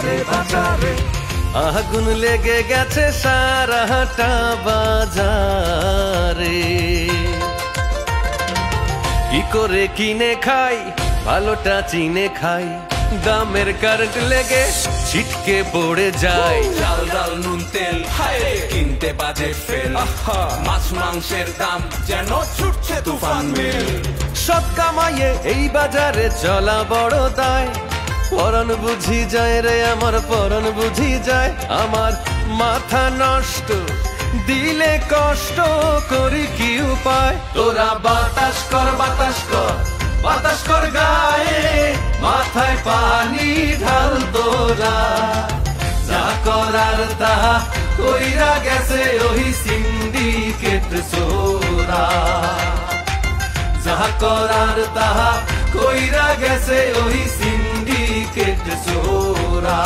বাজারে বাজারে আগুন লেগে গেছে সারাটা বাজারে। কি করে কিনে খাই, ভালোটা চিনে খাই, দামের কারেন্ট লেগে ছিটকে পড়ে যায়। চাল ডাল নুন তেল হায় কিনতে বাজে ফেল, মাছ মাংসের দাম যেন ছুটছে তুফান মেল। সৎ কামাইয়ে এই বাজারে চলা বড় দায়, পরাণ বুঝি যায় রে আমার পরাণ বুঝি যায়। আমার মাথা নষ্ট দিলে কষ্ট করি কি উপায়। তোরা বাতাস কর বাতাস কর বাতাস কর গায়ে, মাথায় পানি ঢাল তোরা। যা করার তাহা কইরা গেছে ওই সিন্ডিকেট চোরা। যা করার তাহা কইরা গেছে ওই সিন্ডিকেট চোরা।